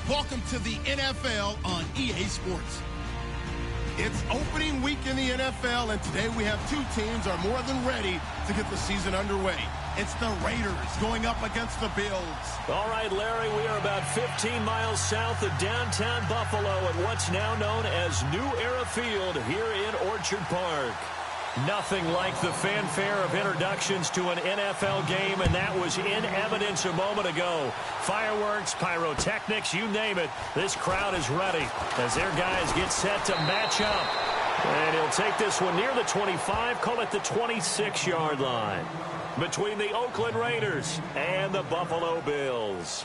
Welcome to the NFL on EA Sports. It's opening week in the NFL, and today we have two teams are more than ready to get the season underway. It's the Raiders going up against the Bills. All right, Larry, we are about 15 miles south of downtown Buffalo at what's now known as New Era Field here in Orchard Park. Nothing like the fanfare of introductions to an NFL game, and that was in evidence a moment ago. Fireworks, pyrotechnics, you name it. This crowd is ready as their guys get set to match up. And he'll take this one near the 25, call it the 26-yard line, between the Oakland Raiders and the Buffalo Bills.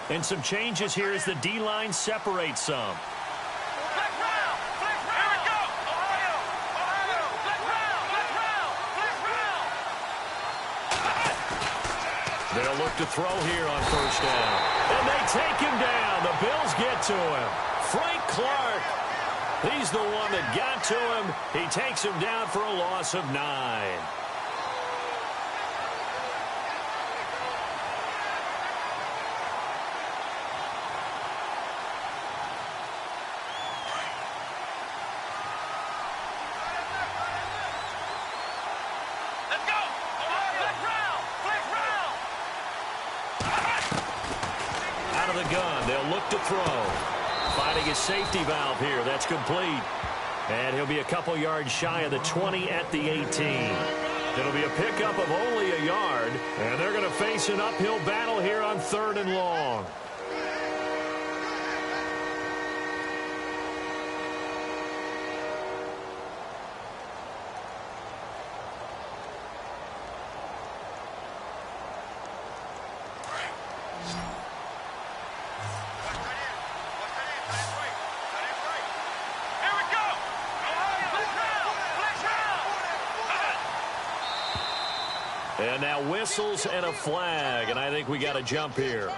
And some changes here as the D-line separates some. They'll look to throw here on first down. And they take him down. The Bills get to him. Frank Clark. He's the one that got to him. He takes him down for a loss of 9. To throw. Finding his safety valve here. That's complete. And he'll be a couple yards shy of the 20 at the 18. It'll be a pickup of only a yard. And they're going to face an uphill battle here on 3rd and long. And now whistles and a flag, and I think we got a jump here.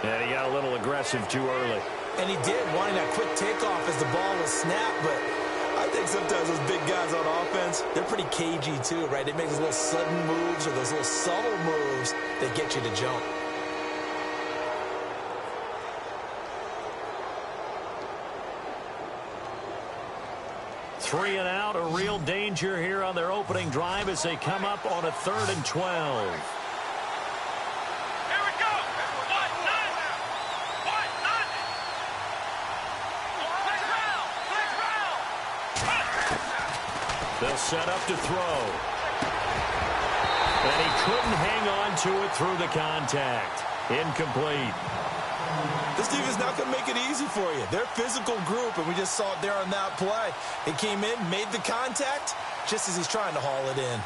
And he got a little aggressive too early. And he did, wanting that quick takeoff as the ball was snapped, but I think sometimes those big guys on offense, they're pretty cagey too, right? They make those little sudden moves or those little subtle moves that get you to jump. Three and out, a real danger here on their opening drive as they come up on a 3rd and 12. Here we go. They'll set up to throw. And he couldn't hang on to it through the contact. Incomplete. This defense is not going to make it easy for you. They're a physical group, and we just saw it there on that play. He came in, made the contact, just as he's trying to haul it in.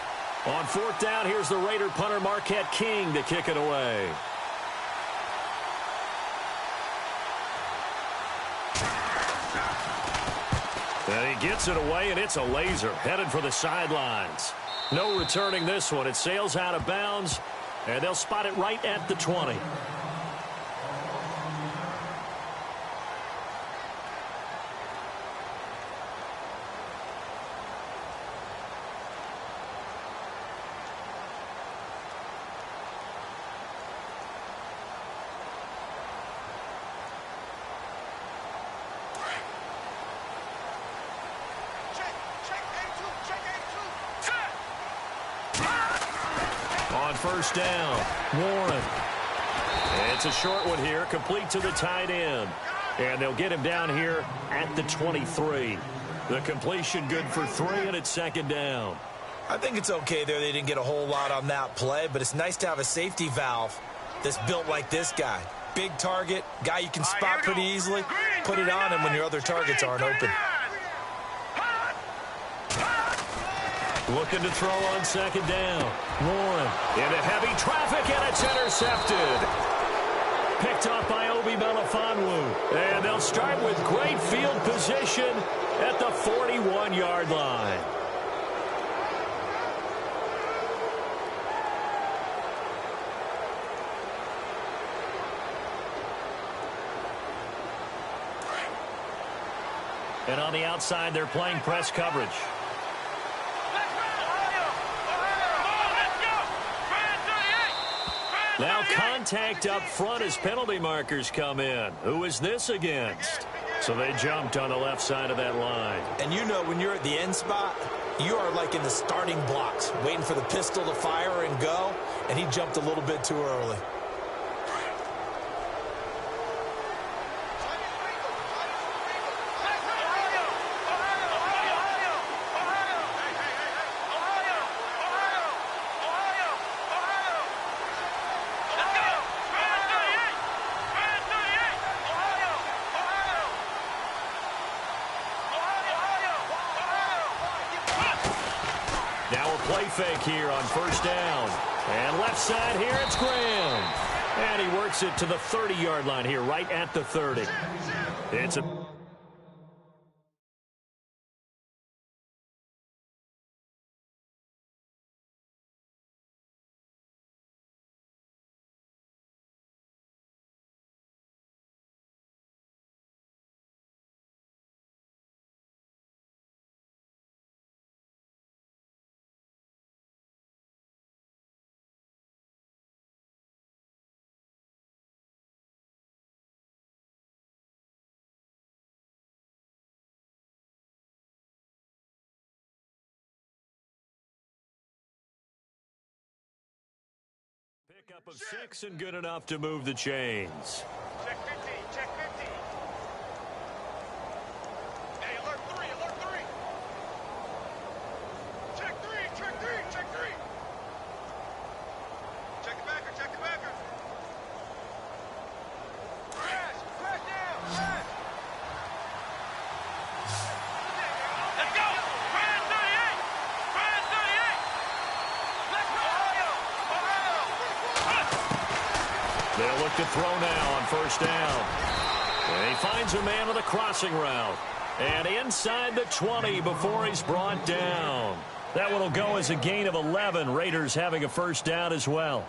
On 4th down, here's the Raider punter Marquette King to kick it away. And he gets it away, and it's a laser headed for the sidelines. No returning this one. It sails out of bounds, and they'll spot it right at the 20. First down, Warren. It's a short one here, complete to the tight end. And they'll get him down here at the 23. The completion good for 3, and it's 2nd down. I think it's okay there. They didn't get a whole lot on that play, but it's nice to have a safety valve that's built like this guy. Big target, guy you can spot pretty easily. Put it on him when your other targets aren't open. Looking to throw on 2nd down. Warren into heavy traffic, and it's intercepted. Picked off by Obi Melifonwu. And they'll start with great field position at the 41-yard line. And on the outside, they're playing press coverage. Now contact up front as penalty markers come in. Who is this against? So they jumped on the left side of that line. And you know when you're at the end spot, you are like in the starting blocks, waiting for the pistol to fire and go, and he jumped a little bit too early. Now a play fake here on first down. And left side here, it's Graham. And he works it to the 30-yard line here, right at the 30. It's a... Pickup of 6 and good enough to move the chains. Check 15, check 15. Hey, alert 3, alert 3. Check 3, check 3, check 3. Check the backer, check the backer. Crash, crash down, crash. Let's go. Crash 38, crash 38. Let's go. They'll look to throw now on first down. And he finds a man with a crossing route. And inside the 20 before he's brought down. That one will go as a gain of 11. Raiders having a first down as well.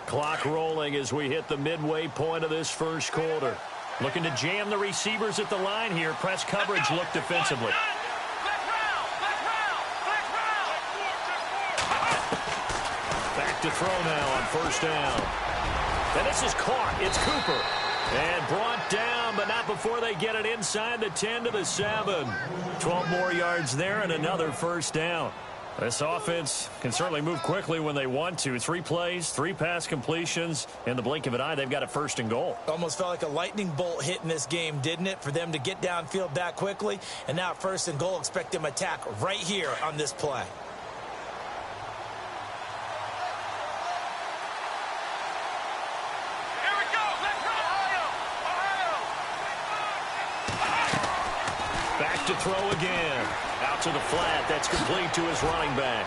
Clock rolling as we hit the midway point of this first quarter. Looking to jam the receivers at the line here. Press coverage look defensively. Back to throw now on first down. And this is caught. It's Cooper. And brought down, but not before they get it inside the 10 to the 7. 12 more yards there and another first down. This offense can certainly move quickly when they want to. 3 plays, 3 pass completions. In the blink of an eye, they've got a first and goal. Almost felt like a lightning bolt hit in this game, didn't it? For them to get downfield that quickly. And now first and goal, expect them to attack right here on this play. Back to throw again. Out to the flat. That's complete to his running back.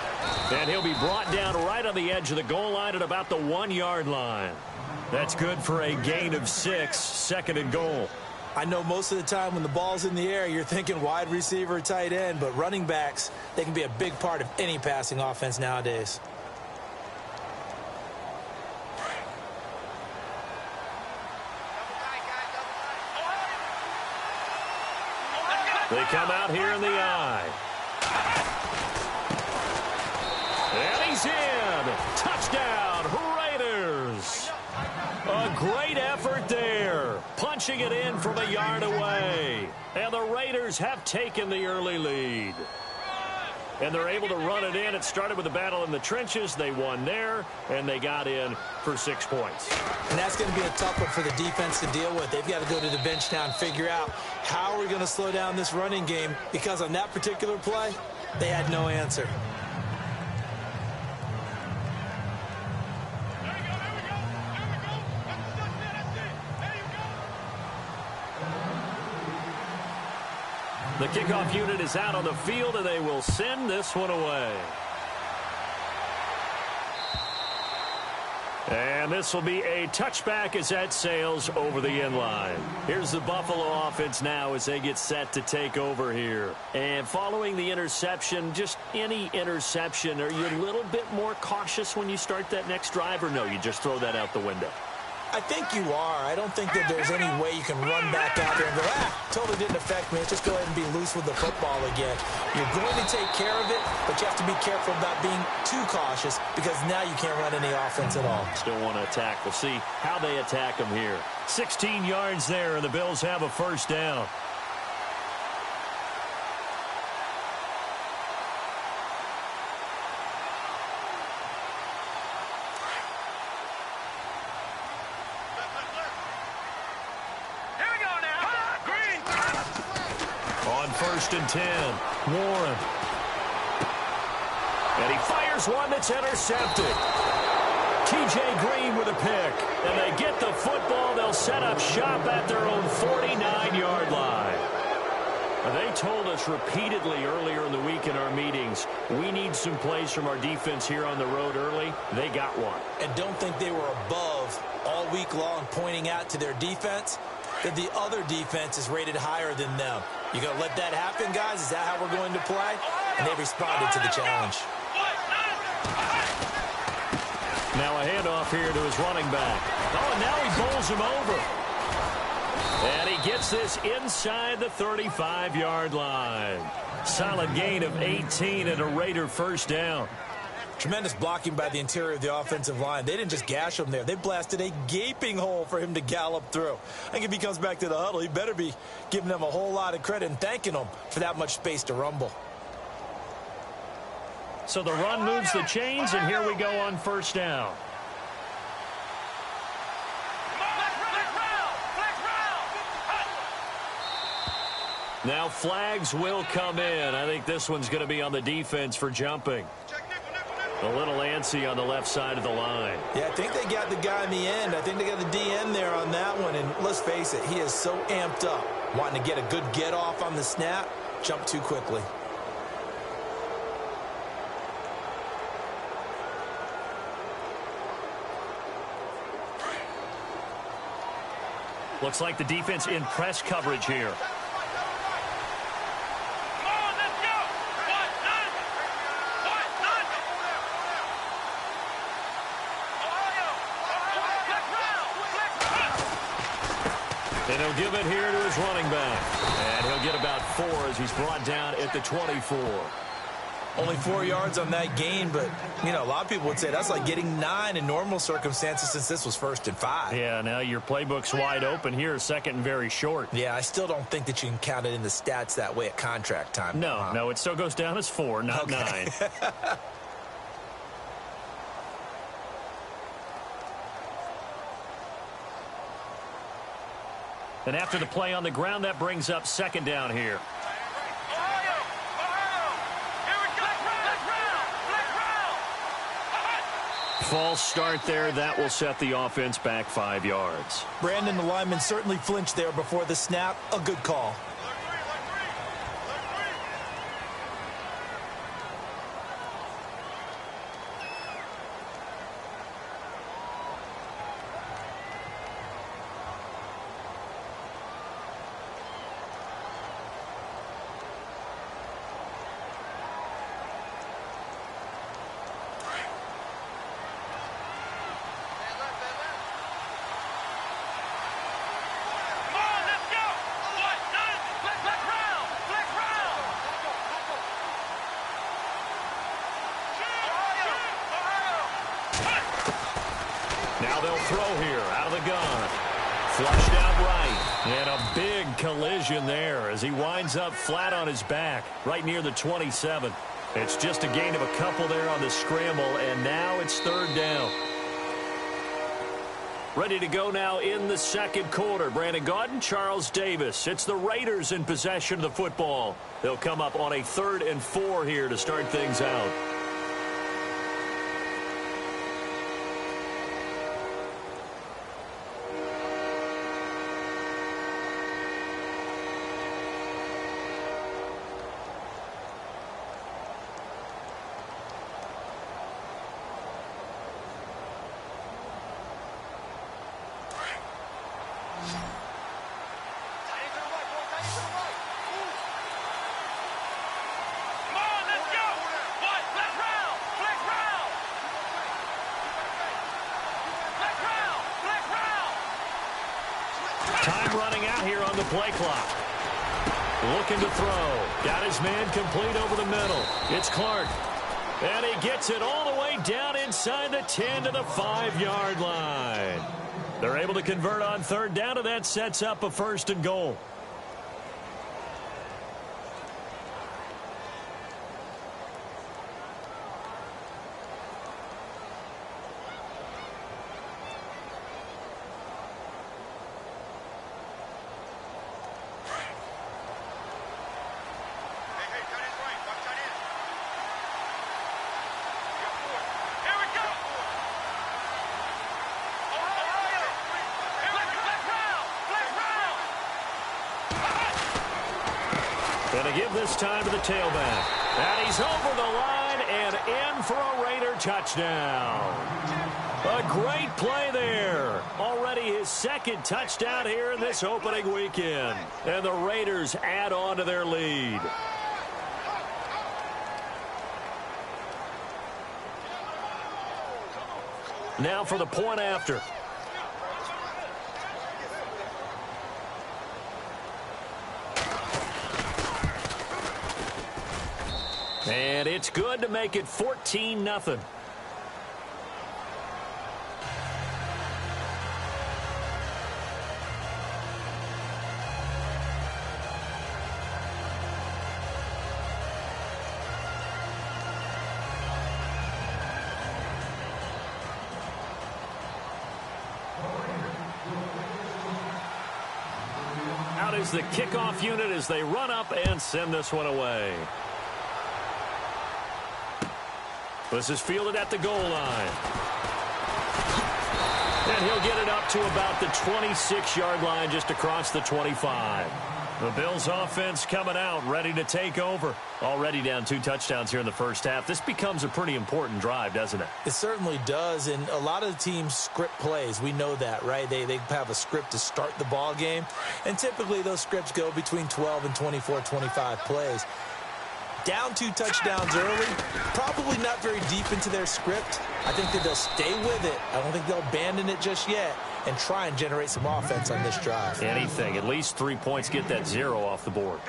And he'll be brought down right on the edge of the goal line at about the 1-yard line. That's good for a gain of 6. Second and goal. I know most of the time when the ball's in the air, you're thinking wide receiver, tight end, but running backs, they can be a big part of any passing offense nowadays. They come out here in the eye. And he's in. Touchdown, Raiders. A great effort there. Punching it in from a yard away. And the Raiders have taken the early lead. And they're able to run it in. It started with a battle in the trenches. They won there, and they got in for 6 points. And that's going to be a tough one for the defense to deal with. They've got to go to the bench now and figure out how are we going to slow down this running game, because on that particular play, they had no answer. The kickoff unit is out on the field, and they will send this one away. And this will be a touchback as that sails over the end line. Here's the Buffalo offense now as they get set to take over here. And And following the interception, just any interception, are you a little bit more cautious when you start that next drive, or no, you just throw that out the window? I think you are. I don't think that there's any way you can run back out there and go, totally didn't affect me. Just go ahead and be loose with the football again. You're going to take care of it, but you have to be careful about being too cautious because now you can't run any offense at all. Still want to attack. We'll see how they attack them here. 16 yards there, and the Bills have a first down. First and 10. Warren. And he fires one that's intercepted. T.J. Green with a pick. And they get the football. They'll set up shop at their own 49-yard line. They told us repeatedly earlier in the week in our meetings, we need some plays from our defense here on the road early. They got one. And don't think they were above all week long pointing out to their defense that the other defense is rated higher than them. You going to let that happen, guys? Is that how we're going to play? And they responded to the challenge. Now a handoff here to his running back. Oh, and now he bowls him over. And he gets this inside the 35-yard line. Solid gain of 18 and a Raider first down. Tremendous blocking by the interior of the offensive line. They didn't just gash him there. They blasted a gaping hole for him to gallop through. I think if he comes back to the huddle, he better be giving them a whole lot of credit and thanking them for that much space to rumble. So the run moves the chains, and here we go on first down. Now flags will come in. I think this one's going to be on the defense for jumping. A little antsy on the left side of the line. Yeah, I think they got the guy in the end. I think they got the DN there on that one. And let's face it, he is so amped up, wanting to get a good get off on the snap, jump too quickly. Looks like the defense in press coverage here. And he'll give it here to his running back. And he'll get about 4 as he's brought down at the 24. Only 4 yards on that gain, but, you know, a lot of people would say that's like getting 9 in normal circumstances since this was 1st and 5. Yeah, now your playbook's wide open here, second and very short. Yeah, I still don't think that you can count it in the stats that way at contract time. No, it still goes down as 4, not 9. And after the play on the ground, that brings up second down here. False start there. That will set the offense back 5 yards. Brandon, the lineman certainly flinched there before the snap. A good call. Now they'll throw here out of the gun. Flushed out right. And a big collision there as he winds up flat on his back right near the 27. It's just a gain of a couple there on the scramble, and now it's third down. Ready to go now in the second quarter. Brandon Gaudin, Charles Davis. It's the Raiders in possession of the football. They'll come up on a 3rd and 4 here to start things out. running out here on the play clock. Looking to throw. Got his man complete over the middle. It's Clark. And he gets it all the way down inside the 10 to the 5-yard line. They're able to convert on third down, and that sets up a 1st and goal. Going to give this time to the tailback. And he's over the line and in for a Raider touchdown. A great play there. Already his 2nd touchdown here in this opening weekend. And the Raiders add on to their lead. Now for the point after. And it's good to make it 14-0. Out is the kickoff unit as they run up and send this one away. This is fielded at the goal line. And he'll get it up to about the 26-yard line, just across the 25. The Bills offense coming out, ready to take over. Already down 2 touchdowns here in the first half. This becomes a pretty important drive, doesn't it? It certainly does, and a lot of the teams script plays. We know that, right? They have a script to start the ball game, and typically those scripts go between 12 and 24, 25 plays. Down 2 touchdowns early, probably not very deep into their script. I think that they'll stay with it. I don't think they'll abandon it just yet and try and generate some offense on this drive. Anything. At least 3 points, get that 0 off the board.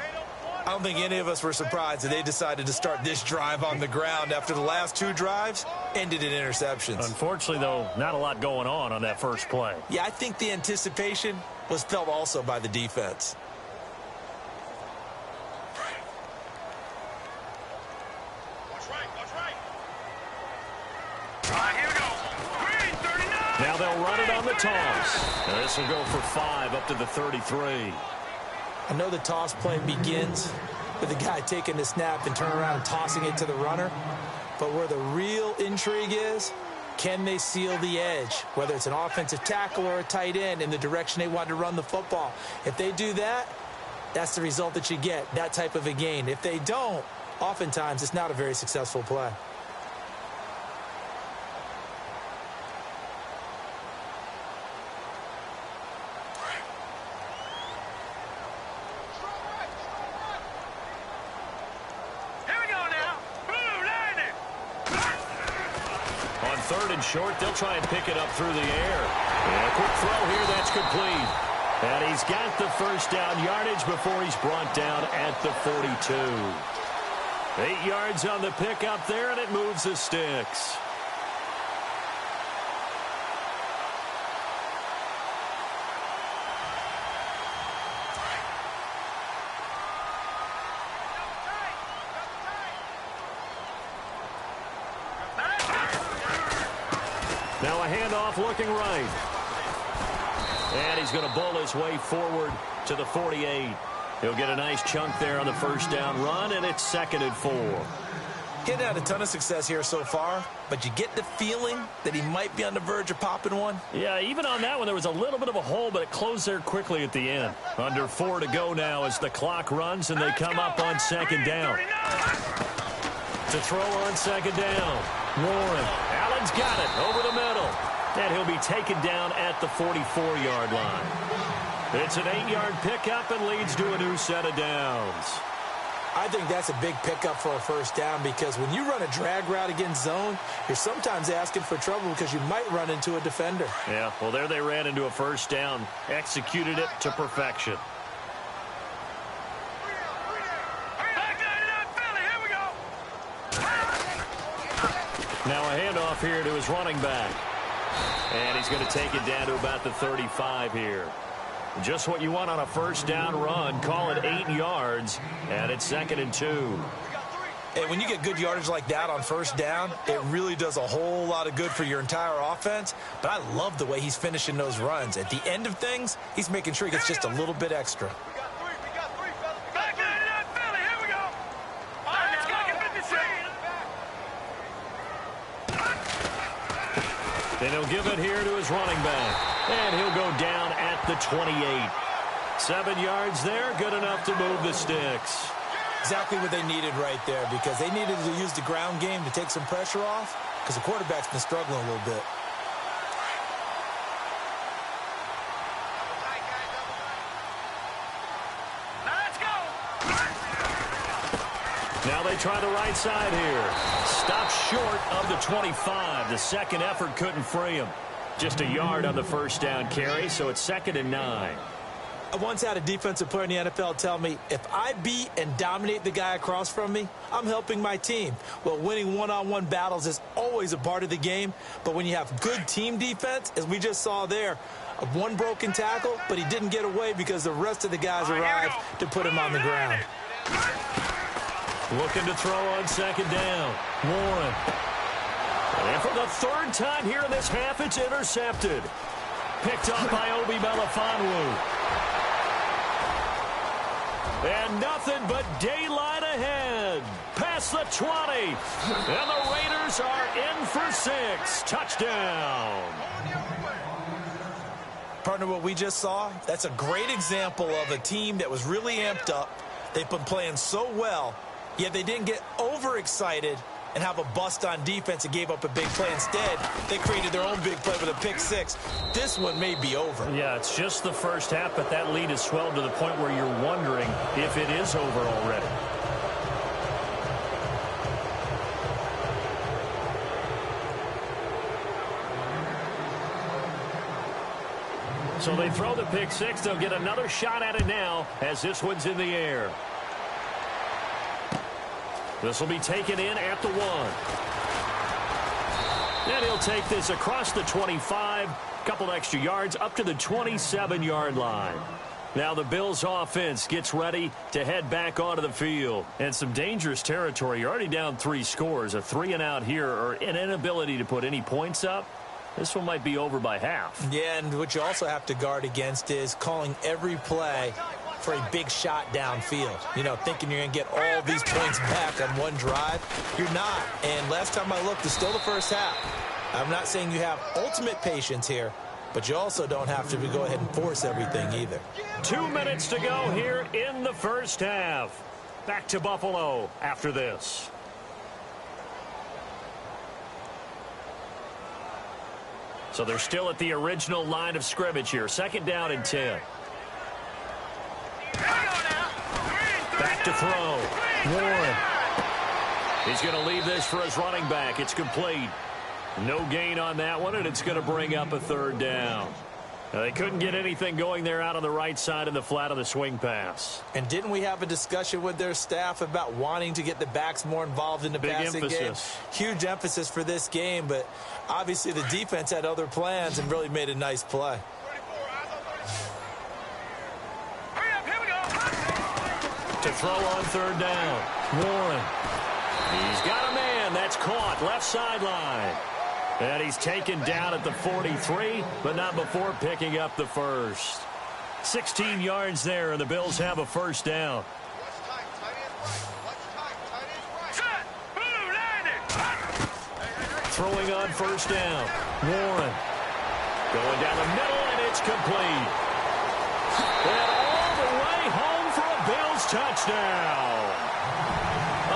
I don't think any of us were surprised that they decided to start this drive on the ground after the last 2 drives ended in interceptions. Unfortunately, though, not a lot going on that first play. Yeah, I think the anticipation was felt also by the defense. Now they'll run it on the toss. Now this will go for 5 up to the 33. I know the toss play begins with the guy taking the snap and turning around and tossing it to the runner. But where the real intrigue is, can they seal the edge? Whether it's an offensive tackle or a tight end in the direction they want to run the football. If they do that, that's the result that you get, that type of a gain. If they don't, oftentimes it's not a very successful play. Third and short, they'll try and pick it up through the air. And a quick throw here, that's complete. And he's got the first down yardage before he's brought down at the 42. 8 yards on the pickup there, and it moves the sticks. Now a handoff looking right. And he's going to bowl his way forward to the 48. He'll get a nice chunk there on the first down run, and it's 2nd and 4. Getting had a ton of success here so far, but you get the feeling that he might be on the verge of popping one. Yeah, even on that one, there was a little bit of a hole, but it closed there quickly at the end. Under 4 to go now as the clock runs, and they come up on 2nd down. To throw on 2nd down. Warren. Allen's got it over the middle. And he'll be taken down at the 44-yard line. It's an 8-yard pickup and leads to a new set of downs. I think that's a big pickup for a first down because when you run a drag route against zone, you're sometimes asking for trouble because you might run into a defender. Yeah, well, there they ran into a first down, executed it to perfection. Now a handoff here to his running back. And he's going to take it down to about the 35 here. Just what you want on a first down run. Call it 8 yards, and it's 2nd and 2. And when you get good yardage like that on first down, it really does a whole lot of good for your entire offense. But I love the way he's finishing those runs. At the end of things, he's making sure he gets just a little bit extra. And he'll give it here to his running back. And he'll go down at the 28. 7 yards there, good enough to move the sticks. Exactly what they needed right there because they needed to use the ground game to take some pressure off because the quarterback's been struggling a little bit. Now they try the right side here. Stopped short of the 25. The second effort couldn't free him. Just a yard on the first down carry, so it's 2nd and 9. I once had a defensive player in the NFL tell me, if I beat and dominate the guy across from me, I'm helping my team. Well, winning one-on-one battles is always a part of the game, but when you have good team defense, as we just saw there, one broken tackle, but he didn't get away because the rest of the guys arrived to put him on the ground. Looking to throw on 2nd down. Warren. And for the 3rd time here in this half, it's intercepted. Picked up by Obi Melifonwu. And nothing but daylight ahead. Past the 20. And the Raiders are in for 6. Touchdown. Partner, what we just saw, that's a great example of a team that was really amped up. They've been playing so well, yet they didn't get overexcited and have a bust on defense and gave up a big play. Instead, they created their own big play with a pick 6. This one may be over. Yeah, it's just the first half, but that lead has swelled to the point where you're wondering if it is over already. So they throw the pick 6. They'll get another shot at it now as this one's in the air. This will be taken in at the 1. And he'll take this across the 25. Couple extra yards up to the 27-yard line. Now the Bills offense gets ready to head back onto the field. And some dangerous territory. You're already down 3 scores. A 3-and-out here or an inability to put any points up. This one might be over by half. Yeah, and what you also have to guard against is calling every play for a big shot downfield. You know, thinking you're going to get all these points back on one drive. You're not. And last time I looked, it's still the first half. I'm not saying you have ultimate patience here, but you also don't have to go ahead and force everything either. 2 minutes to go here in the first half. Back to Buffalo after this. So they're still at the original line of scrimmage here. 2nd down and 10. Back to throw. Warren. He's going to leave this for his running back. It's complete. No gain on that one, and it's going to bring up a 3rd down. Now, they couldn't get anything going there out on the right side of the flat of the swing pass. And didn't we have a discussion with their staff about wanting to get the backs more involved in the passing game? Huge emphasis for this game, but obviously the defense had other plans and really made a nice play. To throw on 3rd down. Warren. He's got a man. That's caught. Left sideline. And he's taken down at the 43, but not before picking up the first. 16 yards there, and the Bills have a first down. Throwing on 1st down. Warren. Going down the middle, and it's complete. And all the way home for a Bills touchdown.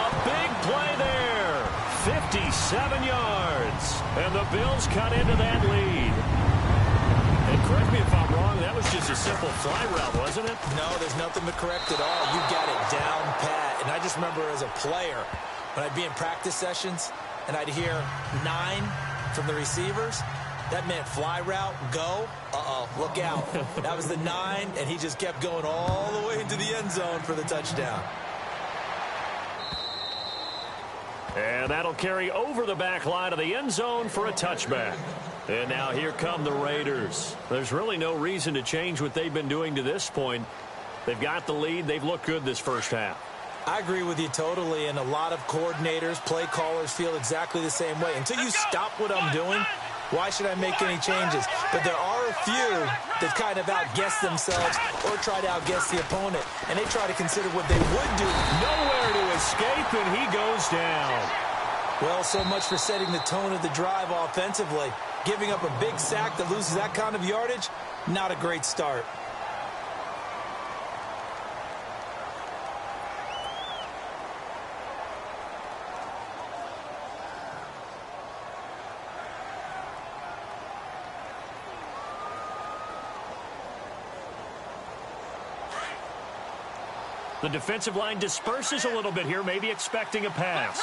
A big play there. 57 yards. And the Bills cut into that lead. And correct me if I'm wrong, that was just a simple fly route, wasn't it? No, there's nothing to correct at all. You got it down pat. And I just remember as a player, when I'd be in practice sessions and I'd hear 9 from the receivers, that meant fly route, go, look out. That was the 9, and he just kept going all the way into the end zone for the touchdown. And that'll carry over the back line of the end zone for a touchback. And now here come the Raiders. There's really no reason to change what they've been doing to this point. They've got the lead. They've looked good this first half. I agree with you totally, and a lot of coordinators, play callers feel exactly the same way. Until you stop what I'm doing, why should I make any changes? But there are a few that kind of outguess themselves or try to outguess the opponent, and they try to consider what they would do. Nowhere to escape, and he goes down. Well, so much for setting the tone of the drive offensively. Giving up a big sack that loses that kind of yardage, not a great start. The defensive line disperses a little bit here, maybe expecting a pass.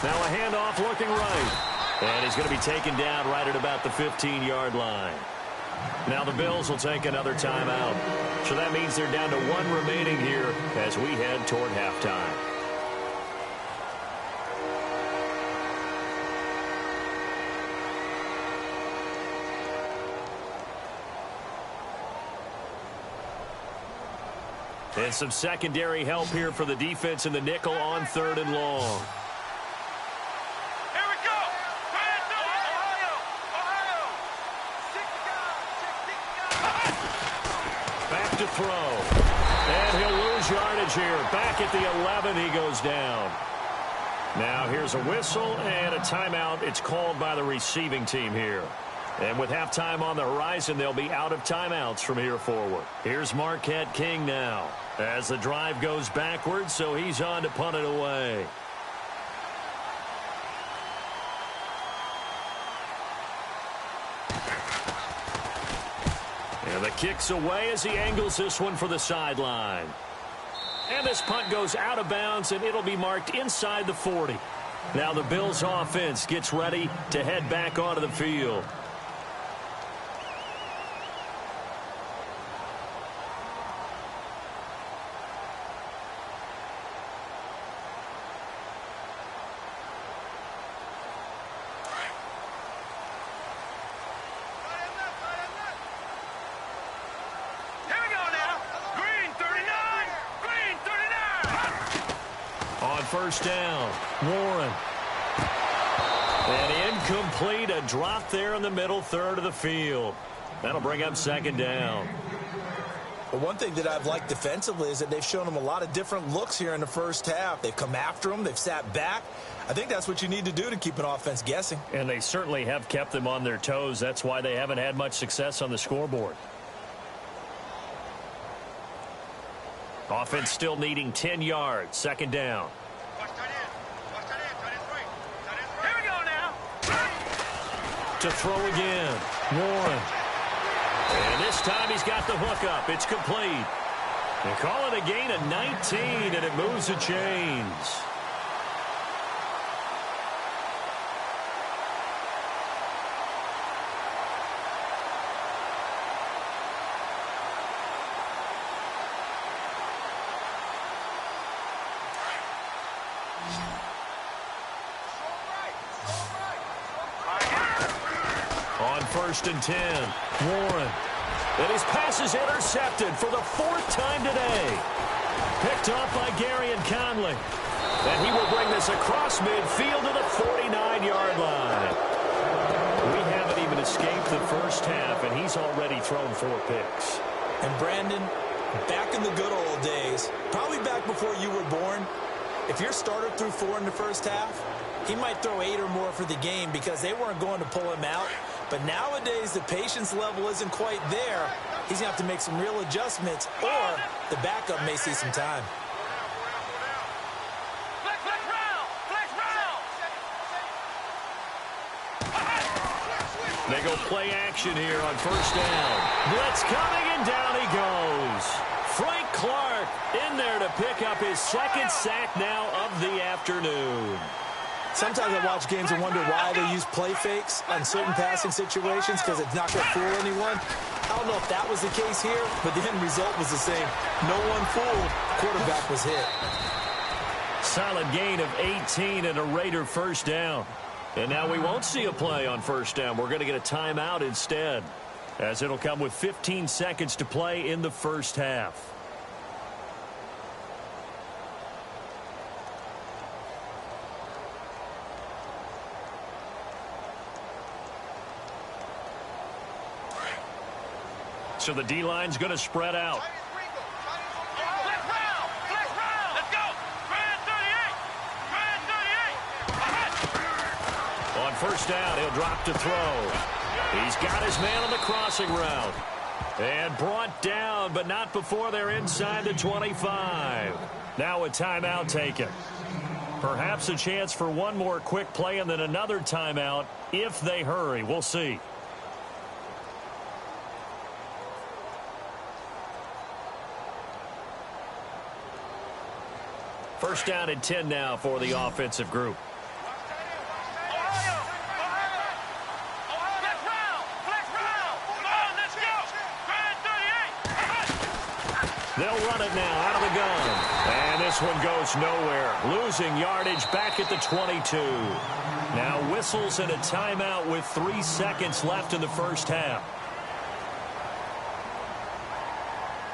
Now a handoff looking right. And he's going to be taken down right at about the 15-yard line. Now the Bills will take another timeout. So that means they're down to 1 remaining here as we head toward halftime. And some secondary help here for the defense in the nickel on 3rd and long. Here we go. Ohio. Back to throw. And he'll lose yardage here. Back at the 11, he goes down. Now here's a whistle and a timeout. It's called by the receiving team here. And with halftime on the horizon, they'll be out of timeouts from here forward. Here's Marquette King now as the drive goes backwards, so he's on to punt it away. And the kick's away as he angles this one for the sideline. And this punt goes out of bounds, and it'll be marked inside the 40. Now the Bills' offense gets ready to head back onto the field. First down, Warren. And incomplete, a drop there in the middle third of the field. That'll bring up 2nd down. Well, one thing that I've liked defensively is that they've shown them a lot of different looks here in the first half. They've come after them. They've sat back. I think that's what you need to do to keep an offense guessing. And they certainly have kept them on their toes. That's why they haven't had much success on the scoreboard. Offense still needing 10 yards. 2nd down. To throw again, Warren. And this time he's got the hook up. It's complete. They call it a gain of 19, and it moves the chains. On 1st and 10, Warren. And his pass is intercepted for the 4th time today. Picked off by Gary and Conley. And he will bring this across midfield to the 49-yard line. We haven't even escaped the first half, and he's already thrown 4 picks. And Brandon, back in the good old days, probably back before you were born, if your starter threw 4 in the first half, he might throw 8 or more for the game because they weren't going to pull him out. But nowadays, the patience level isn't quite there. He's going to have to make some real adjustments, or the backup may see some time. They go play action here on first down. Blitz coming, and down he goes. Frank Clark in there to pick up his second sack now of the afternoon. Sometimes I watch games and wonder why they use play fakes on certain passing situations, because it's not going to fool anyone. I don't know if that was the case here, but the end result was the same. No one fooled. Quarterback was hit. Solid gain of 18 and a Raider first down. And now we won't see a play on first down. We're going to get a timeout instead, as it'll come with 15 seconds to play in the first half. So the D-line's going to spread out. On first down, he'll drop to throw. He's got his man on the crossing route. And brought down, but not before they're inside the 25. Now a timeout taken. Perhaps a chance for one more quick play and then another timeout if they hurry. We'll see. First down and 10 now for the offensive group. They'll run it now out of the gun. And this one goes nowhere. Losing yardage back at the 22. Now whistles and a timeout with 3 seconds left in the first half.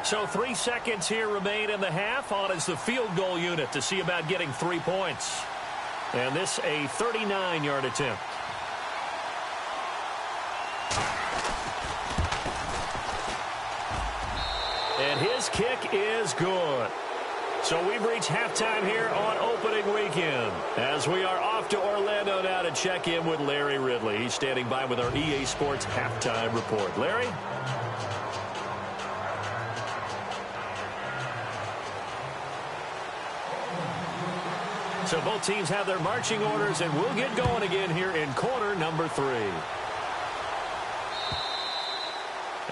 So 3 seconds here remain in the half. On is the field goal unit to see about getting 3 points. And this a 39-yard attempt. And his kick is good. So we've reached halftime here on opening weekend, as we are off to Orlando now to check in with Larry Ridley. He's standing by with our EA Sports halftime report. Larry? So both teams have their marching orders, and we'll get going again here in quarter number 3.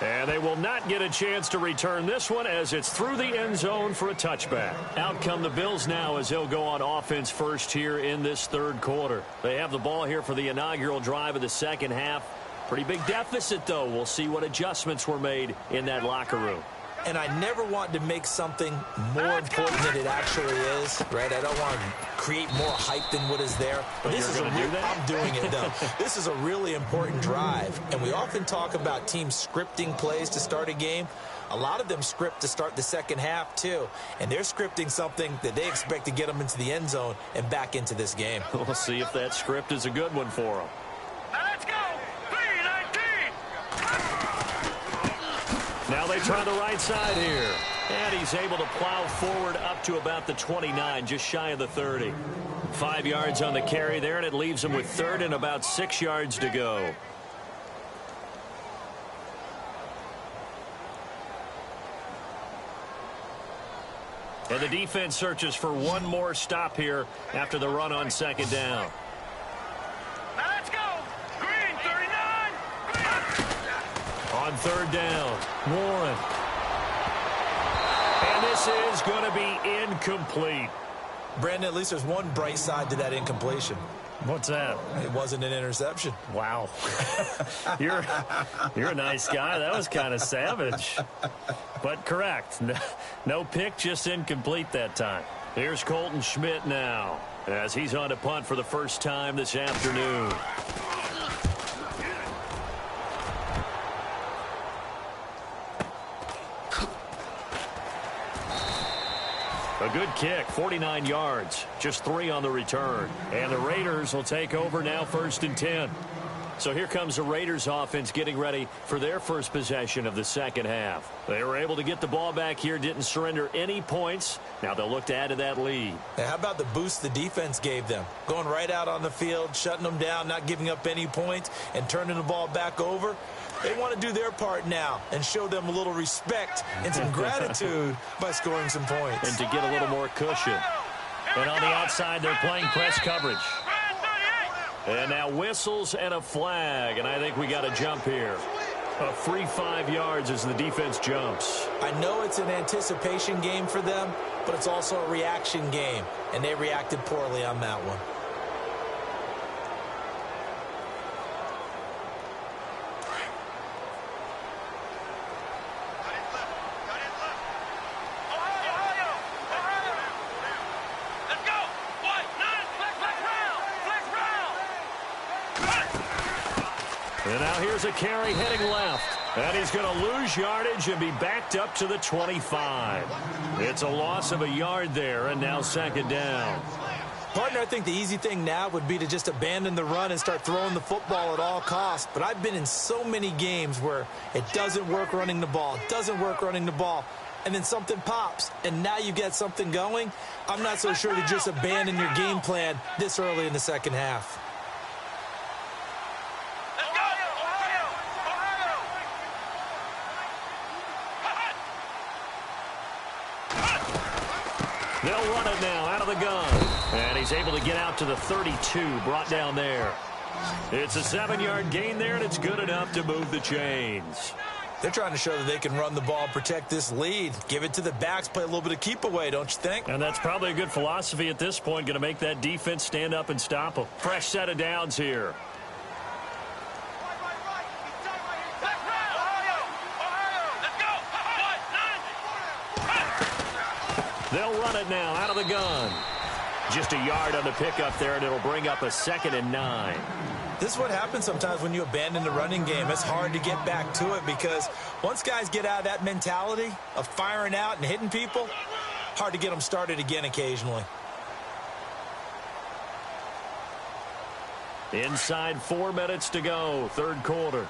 And they will not get a chance to return this one, as it's through the end zone for a touchback. Out come the Bills now, as they'll go on offense first here in this third quarter. They have the ball here for the inaugural drive of the second half. Pretty big deficit, though. We'll see what adjustments were made in that locker room. And I never want to make something more important than it actually is, right? I don't want to create more hype than what is there. But this is do that? I'm doing it, though. This is a really important drive. And we often talk about teams scripting plays to start a game. A lot of them script to start the second half, too. And they're scripting something that they expect to get them into the end zone and back into this game. We'll see if that script is a good one for them. Let's go! 3-19! Now they try the right side here. And he's able to plow forward up to about the 29, just shy of the 30. 5 yards on the carry there, and it leaves him with third and about 6 yards to go. And the defense searches for one more stop here after the run on second down. Let's go! Green, 39! On third down, Warren. And this is going to be incomplete. Brandon, at least there's one bright side to that incompletion. What's that? It wasn't an interception. Wow. You're a nice guy. That was kind of savage. But correct. No pick, just incomplete that time. Here's Colton Schmidt now, as he's on to punt for the first time this afternoon. A good kick, 49 yards, just 3 on the return. And the Raiders will take over now, 1st and 10. So here comes the Raiders offense getting ready for their first possession of the second half. They were able to get the ball back here, didn't surrender any points. Now they'll look to add to that lead. Now, how about the boost the defense gave them? Going right out on the field, shutting them down, not giving up any points, and turning the ball back over. They want to do their part now and show them a little respect and some gratitude by scoring some points. And to get a little more cushion. And on the outside, they're playing press coverage. And now whistles and a flag, and I think we got a jump here. A free 5 yards as the defense jumps. I know it's an anticipation game for them, but it's also a reaction game, and they reacted poorly on that one. And now here's a carry heading left. And he's going to lose yardage and be backed up to the 25. It's a loss of a yard there, and now second down. Partner, I think the easy thing now would be to just abandon the run and start throwing the football at all costs. But I've been in so many games where it doesn't work running the ball, and then something pops, and now you get something going. I'm not so sure to just abandon your game plan this early in the second half. They'll run it now out of the gun. And he's able to get out to the 32, brought down there. It's a 7-yard gain there, and it's good enough to move the chains. They're trying to show that they can run the ball, protect this lead. Give it to the backs, play a little bit of keep away, don't you think? And that's probably a good philosophy at this point, going to make that defense stand up and stop them. Fresh set of downs here. They'll run it now out of the gun. Just a yard on the pickup there, and it'll bring up a 2nd and 9. This is what happens sometimes when you abandon the running game. It's hard to get back to it because once guys get out of that mentality of firing out and hitting people, hard to get them started again occasionally. Inside 4 minutes to go, third quarter.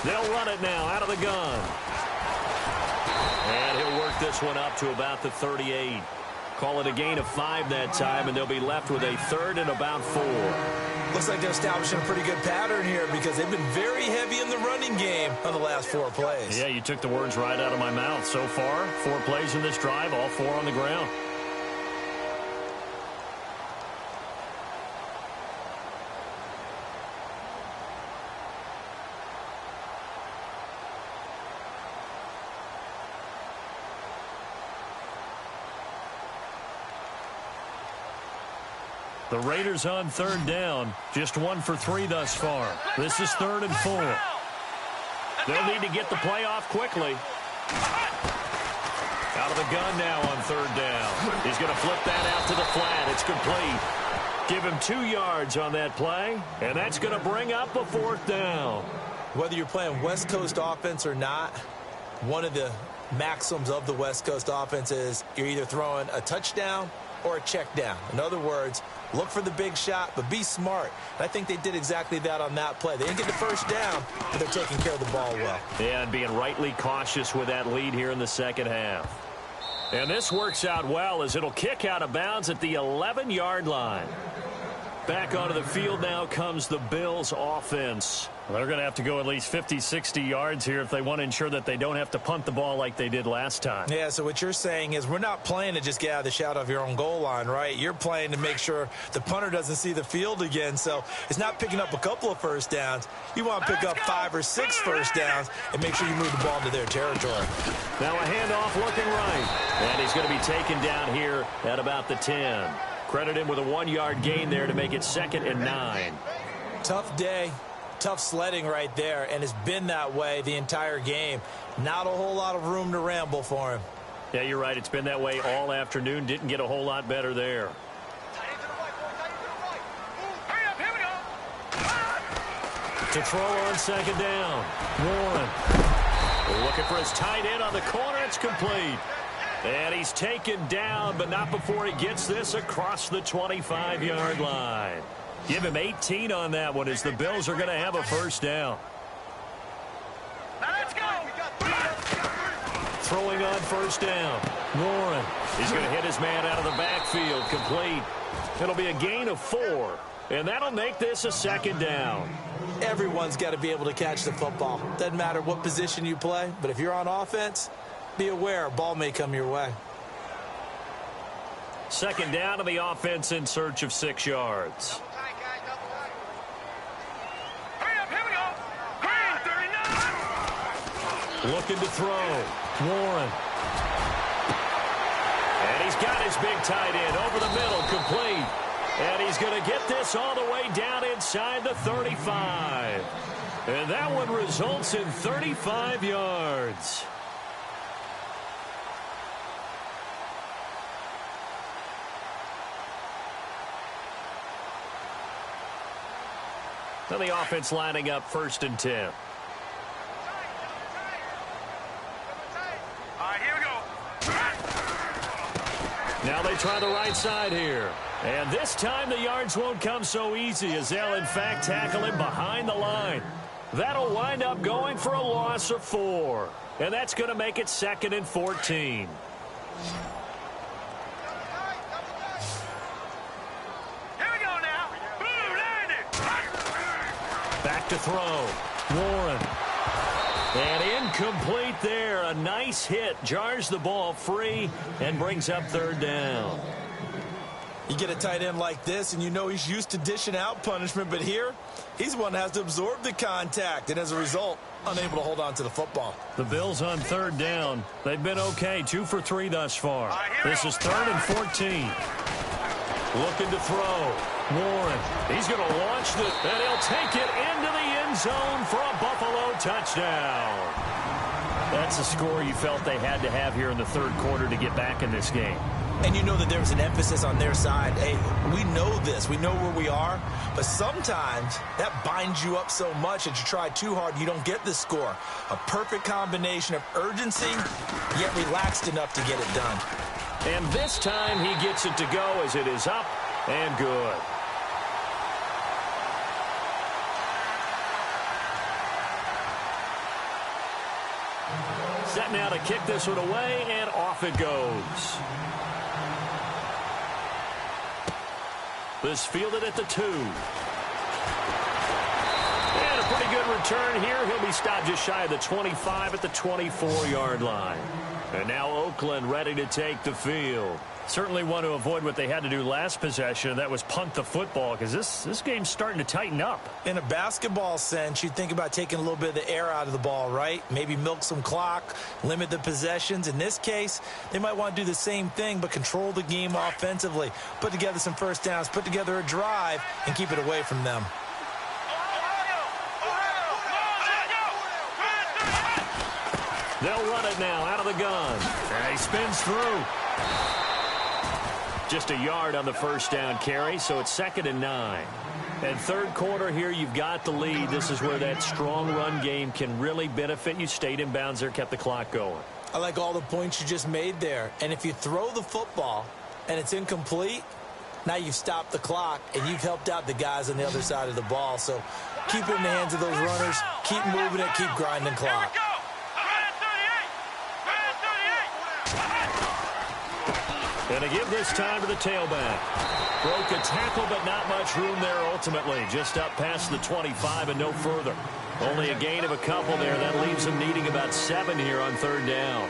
They'll run it now out of the gun. And he'll work this one up to about the 38. Call it a gain of 5 that time, and they'll be left with a 3rd and about 4. Looks like they're establishing a pretty good pattern here because they've been very heavy in the running game on the last 4 plays. Yeah, you took the words right out of my mouth. So far, 4 plays in this drive, all 4 on the ground. The Raiders on 3rd down. Just 1 for 3 thus far. This is 3rd and 4. They'll need to get the play off quickly. Out of the gun now on 3rd down. He's going to flip that out to the flat. It's complete. Give him 2 yards on that play, and that's going to bring up a 4th down. Whether you're playing West Coast offense or not, one of the maxims of the West Coast offense is you're either throwing a touchdown or a check down. In other words, look for the big shot, but be smart. And I think they did exactly that on that play. They didn't get the first down, but they're taking care of the ball well. Yeah, and being rightly cautious with that lead here in the second half. And this works out well as it'll kick out of bounds at the 11-yard line. Back onto the field now comes the Bills offense. They're going to have to go at least 50, 60 yards here if they want to ensure that they don't have to punt the ball like they did last time. Yeah, so what you're saying is we're not playing to just get out of the shadow of your own goal line, right? You're playing to make sure the punter doesn't see the field again. So it's not picking up a couple of first downs. You want to pick up 5 or 6 first downs and make sure you move the ball into their territory. Now a handoff looking right. And he's going to be taken down here at about the 10. Credit him with a 1-yard gain there to make it 2nd and 9. Tough day. Tough sledding right there, and it's been that way the entire game. Not a whole lot of room to ramble for him. Yeah, you're right. It's been that way all afternoon. Didn't get a whole lot better there. To throw on 2nd down. Warren looking for his tight end on the corner. It's complete. And he's taken down, but not before he gets this across the 25-yard line. Give him 18 on that one as the Bills are going to have a first down. Now let's go. Throwing on first down. Warren. He's going to hit his man out of the backfield. Complete. It'll be a gain of 4. And that'll make this a second down. Everyone's got to be able to catch the football. Doesn't matter what position you play, but if you're on offense, be aware a ball may come your way. Second down to the offense in search of 6 yards. Hurry up, here we go. Green, 39. Looking to throw. Warren. And he's got his big tight end over the middle, complete. And he's going to get this all the way down inside the 35. And that one results in 35 yards. So the offense lining up 1st and 10. All right, here we go. Now they try the right side here. And this time the yards won't come so easy as they'll in fact tackle him behind the line. That'll wind up going for a loss of 4. And that's going to make it 2nd and 14. Here we go now. Boom, landed. Back to throw. Warren. And incomplete there. A nice hit. Jars the ball free and brings up 3rd down. You get a tight end like this, and you know he's used to dishing out punishment, but here, he's the one that has to absorb the contact, and as a result, unable to hold on to the football. The Bills on 3rd down. They've been okay, 2 for 3 thus far. This is 3rd and 14. Looking to throw. Warren. He's going to launch this, and he'll take it into the end zone for a Buffalo touchdown. That's a score you felt they had to have here in the 3rd quarter to get back in this game. And you know that there was an emphasis on their side. Hey, we know this. We know where we are. But sometimes that binds you up so much that you try too hard, you don't get the score. A perfect combination of urgency, yet relaxed enough to get it done. And this time he gets it to go as it is up and good. Set now to kick this one away, and off it goes. This fielded at the 2. And a pretty good return here. He'll be stopped just shy of the 25 at the 24-yard line. And now Oakland ready to take the field. Certainly want to avoid what they had to do last possession, and that was punt the football, because this game's starting to tighten up. In a basketball sense, you think about taking a little bit of the air out of the ball, right? Maybe milk some clock, limit the possessions. In this case, they might want to do the same thing, but control the game offensively. Put together some first downs, put together a drive, and keep it away from them. They'll run it now out of the gun. And he spins through. Just a yard on the first down carry, so it's 2nd and 9. And 3rd quarter here, you've got the lead. This is where that strong run game can really benefit you. Stayed in bounds there, kept the clock going. I like all the points you just made there. And if you throw the football and it's incomplete, now you've stopped the clock and you've helped out the guys on the other side of the ball. So keep it in the hands of those runners. Keep moving it. Keep grinding clock. And to give this time to the tailback. Broke a tackle, but not much room there ultimately. Just up past the 25 and no further. Only a gain of a couple there. That leaves them needing about 7 here on 3rd down.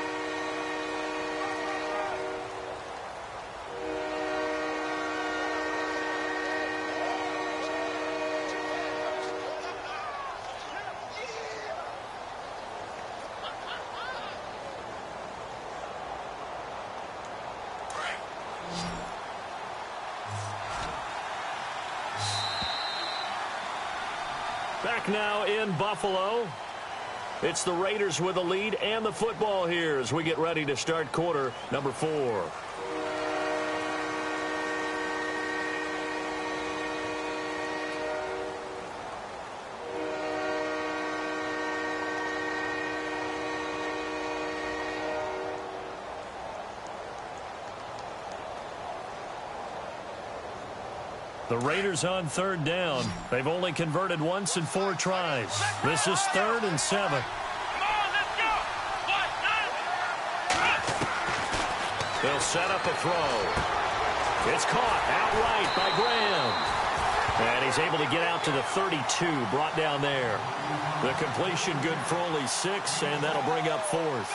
Back now in Buffalo. It's the Raiders with the lead and the football here as we get ready to start quarter number 4. The Raiders on 3rd down. They've only converted once in 4 tries. This is 3rd and 7. They'll set up a throw. It's caught outright by Graham. And he's able to get out to the 32, brought down there. The completion good for only 6, and that'll bring up 4th.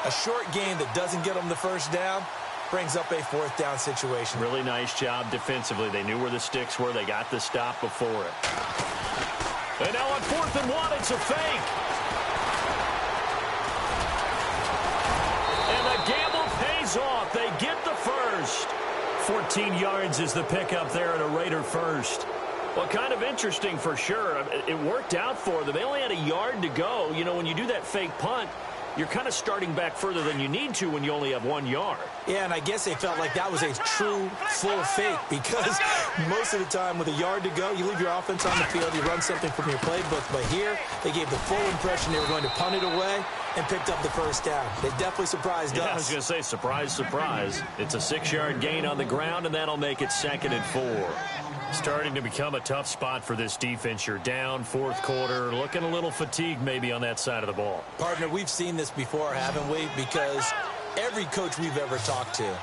A short game that doesn't get them the first down brings up a 4th down situation. Really nice job defensively. They knew where the sticks were. They got the stop before it. And now on 4th and 1, it's a fake. And the gamble pays off. They get the first. 14 yards is the pickup there at a Raider first. Well, kind of interesting for sure. It worked out for them. They only had a yard to go. You know, when you do that fake punt, you're kind of starting back further than you need to when you only have 1 yard. Yeah, and I guess they felt like that was a true full fake because most of the time with a yard to go, you leave your offense on the field, you run something from your playbook. But here, they gave the full impression they were going to punt it away and picked up the first down. They definitely surprised us. I was going to say, surprise, surprise. It's a 6-yard gain on the ground, and that'll make it 2nd and 4. Starting to become a tough spot for this defense. You're down 4th quarter, looking a little fatigued maybe on that side of the ball. Partner, we've seen this before, haven't we? Because every coach we've ever talked to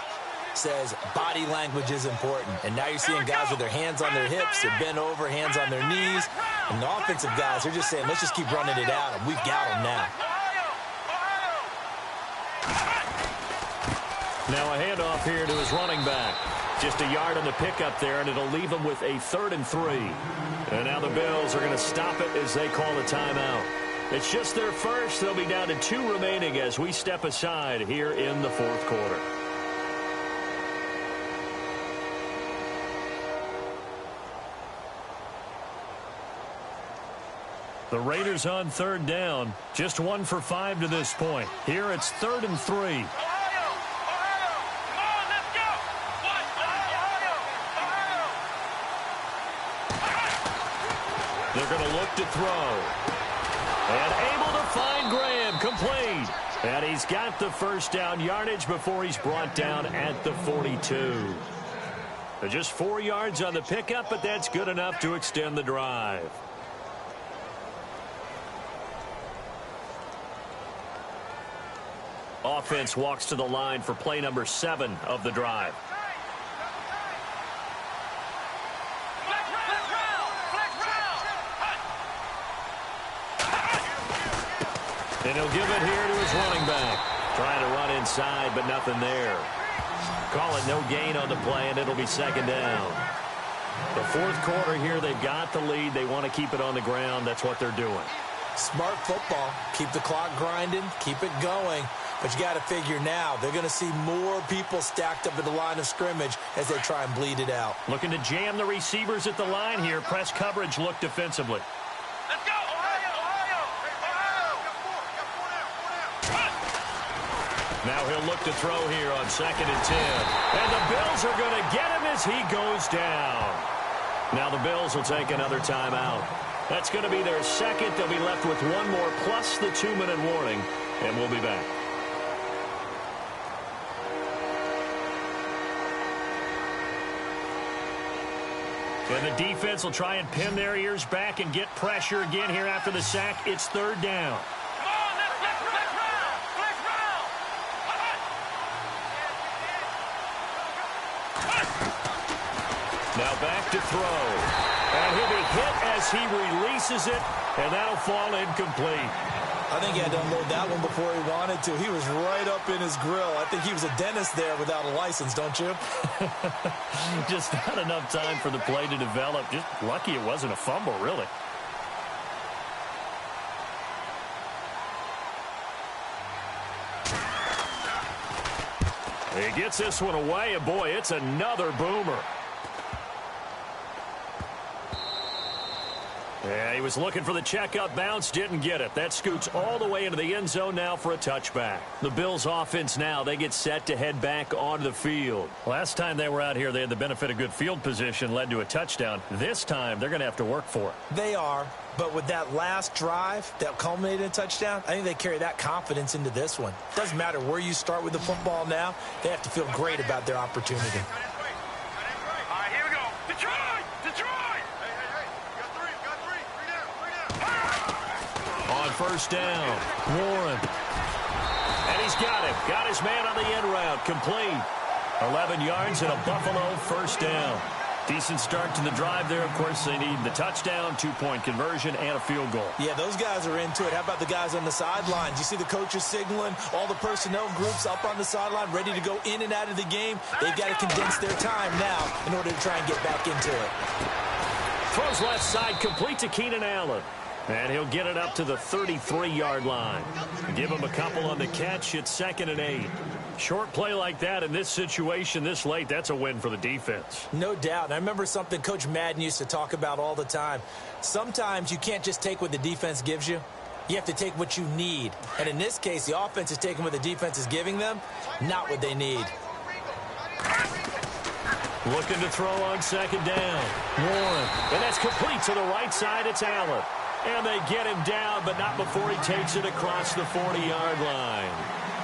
says body language is important. And now you're seeing guys with their hands on their hips, they're bent over, hands on their knees. And the offensive guys are just saying, let's just keep running it out, and we've got them now. Now a handoff here to his running back. Just a yard on the pickup there, and it'll leave them with a 3rd and 3. And now the Bills are going to stop it as they call a timeout. It's just their first. They'll be down to 2 remaining as we step aside here in the 4th quarter. The Raiders on 3rd down. Just 1 for 5 to this point. Here it's 3rd and 3. They're going to look to throw. And able to find Graham, complete. And he's got the first down yardage before he's brought down at the 42. Just 4 yards on the pickup, but that's good enough to extend the drive. Offense walks to the line for play number 7 of the drive. And he'll give it here to his running back. Trying to run inside, but nothing there. Call it no gain on the play, and it'll be 2nd down. The 4th quarter here, they've got the lead. They want to keep it on the ground. That's what they're doing. Smart football. Keep the clock grinding. Keep it going. But you got to figure now, they're going to see more people stacked up at the line of scrimmage as they try and bleed it out. Looking to jam the receivers at the line here. Press coverage look defensively. Let's go! Now he'll look to throw here on 2nd and 10. And the Bills are going to get him as he goes down. Now the Bills will take another timeout. That's going to be their 2nd. They'll be left with 1 more plus the 2-minute warning. And we'll be back. And the defense will try and pin their ears back and get pressure again here after the sack. It's 3rd down. Now back to throw. And he'll be hit as he releases it, and that'll fall incomplete. I think he had to unload that one before he wanted to. He was right up in his grill. I think he was a dentist there without a license, don't you? Just not enough time for the play to develop. Just lucky it wasn't a fumble, really. He gets this one away, and boy, it's another boomer. Yeah, he was looking for the checkup bounce, didn't get it. That scoots all the way into the end zone now for a touchback. The Bills offense now, they get set to head back onto the field. Last time they were out here, they had the benefit of good field position, led to a touchdown. This time, they're going to have to work for it. They are, but with that last drive that culminated in a touchdown, I think they carry that confidence into this one. Doesn't matter where you start with the football now, they have to feel great about their opportunity. All right, here we go. Detroit! Detroit! Hey. Got three down. On 1st down, Warren. And He's got him. Got his man on the end route. Complete. 11 yards and a Buffalo first down. Decent start to the drive there. Of course, they need the touchdown, 2-point conversion, and a field goal. Yeah, those guys are into it. How about the guys on the sidelines? You see the coaches signaling, all the personnel groups up on the sideline, ready to go in and out of the game. They've got to condense their time now in order to try and get back into it. Throws left side, complete to Keenan Allen. And he'll get it up to the 33-yard line. Give him a couple on the catch. It's 2nd and 8. Short play like that in this situation this late, that's a win for the defense. No doubt. And I remember something Coach Madden used to talk about all the time. Sometimes you can't just take what the defense gives you. You have to take what you need. And in this case, the offense is taking what the defense is giving them, not what they need. Looking to throw on 2nd down. Warren. And that's complete to the right side. It's Allen. And they get him down, but not before he takes it across the 40-yard line.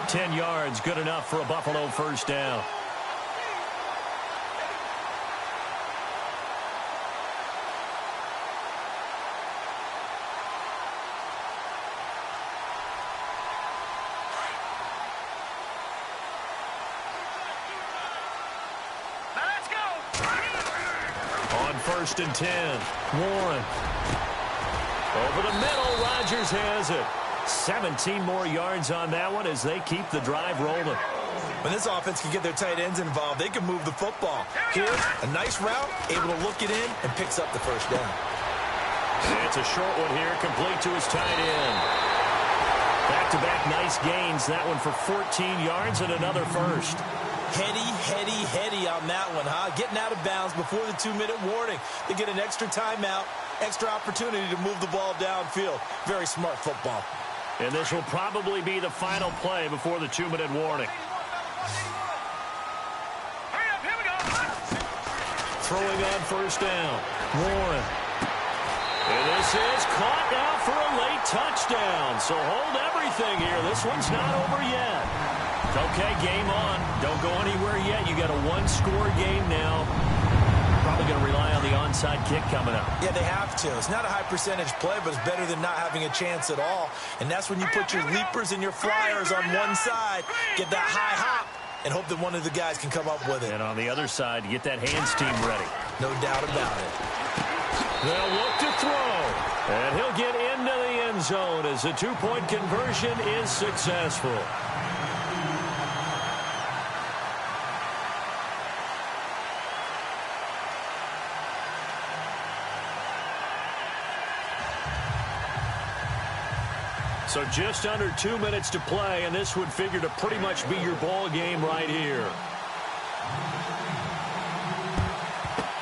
10 yards, good enough for a Buffalo first down. Now let's go. On 1st and 10, Warren. Over the middle, Rodgers has it. 17 more yards on that one as they keep the drive rolling. When this offense can get their tight ends involved, they can move the football. Here's a nice route, able to look it in, and picks up the first down. It's a short one here, complete to his tight end. Back-to-back nice gains. That one for 14 yards and another first. Heady on that one, huh? Getting out of bounds before the 2-minute warning. They get an extra timeout, extra opportunity to move the ball downfield. Very smart football. And this will probably be the final play before the 2-minute warning. Hurry up, here we go. Throwing on 1st down. Warren. And this is caught now for a late touchdown. So hold everything here. This one's not over yet. Okay, game on. Don't go anywhere yet. You got a 1-score game now. Probably going to rely on the onside kick coming up. Yeah, they have to. It's not a high percentage play, but it's better than not having a chance at all. And that's when you put your leapers and your flyers on one side, get that high hop, and hope that one of the guys can come up with it. And on the other side, get that hands team ready. No doubt about it. They'll look to throw. And he'll get into the end zone as the 2-point conversion is successful. So just under 2 minutes to play, and this would figure to pretty much be your ball game right here.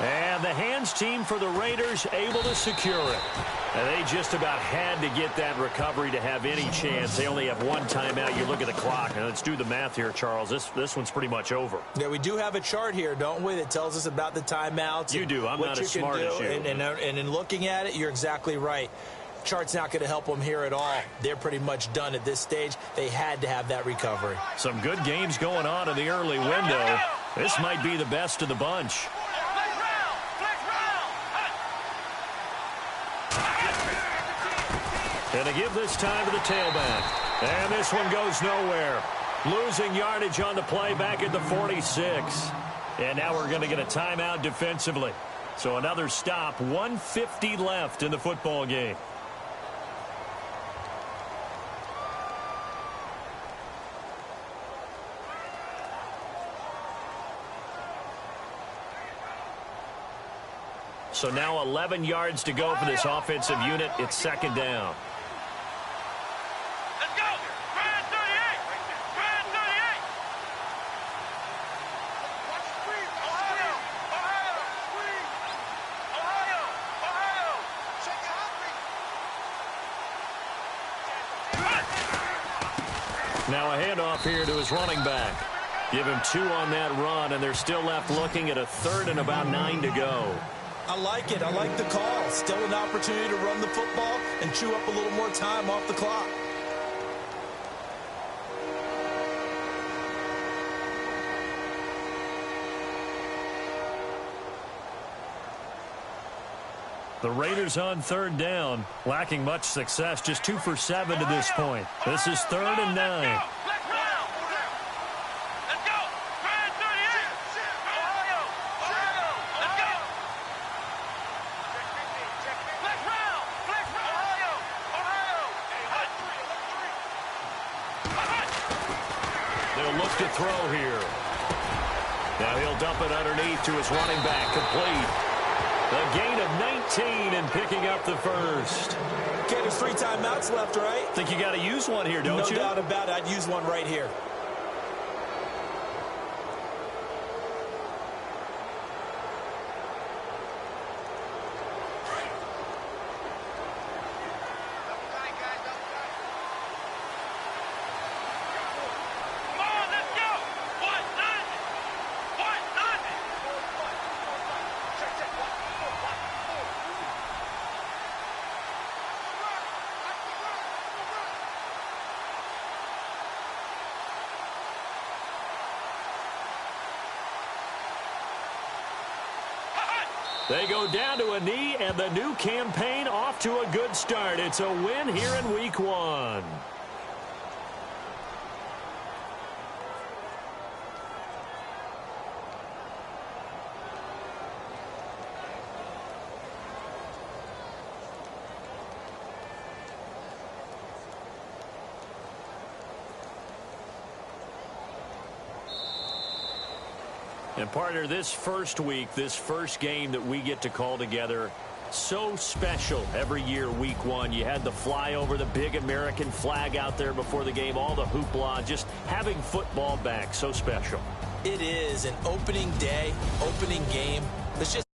And the hands team for the Raiders able to secure it. And they just about had to get that recovery to have any chance. They only have one timeout. You look at the clock. Now let's do the math here, Charles. This one's pretty much over. Yeah, we do have a chart here, don't we, that tells us about the timeouts. You do. I'm not as smart as you. And in looking at it, you're exactly right. Chart's not going to help them here at all. They're pretty much done at this stage. They had to have that recovery. Some good games going on in the early window. This might be the best of the bunch. And to give this time to the tailback. And this one goes nowhere. Losing yardage on the play back at the 46. And now we're going to get a timeout defensively. So another stop, 1:50 left in the football game. So now 11 yards to go for this offensive unit. It's 2nd down. Let's go. Grand 38. Grand 38. Ohio. Ohio. Ohio. Ohio. Shake it, Now a handoff here to his running back. Give him 2 on that run, and they're still left looking at a 3rd and about 9 to go. I like it. I like the call. Still an opportunity to run the football and chew up a little more time off the clock. The Raiders on 3rd down, lacking much success, just 2 for 7 to this point. This is 3rd and 9. Let's roll. He'll look to throw here. Now he'll dump it underneath to his running back. Complete. A gain of 19 and picking up the first. Okay, there's 3 timeouts left, right? Think you got to use one here, don't you? No doubt about it. I'd use one right here. They go down to a knee, and the new campaign off to a good start. It's a win here in Week 1. And partner, this first week, this first game that we get to call together, so special every year, Week 1. You had the flyover, the big American flag out there before the game, all the hoopla, just having football back, so special. It is an opening day, opening game. Let's just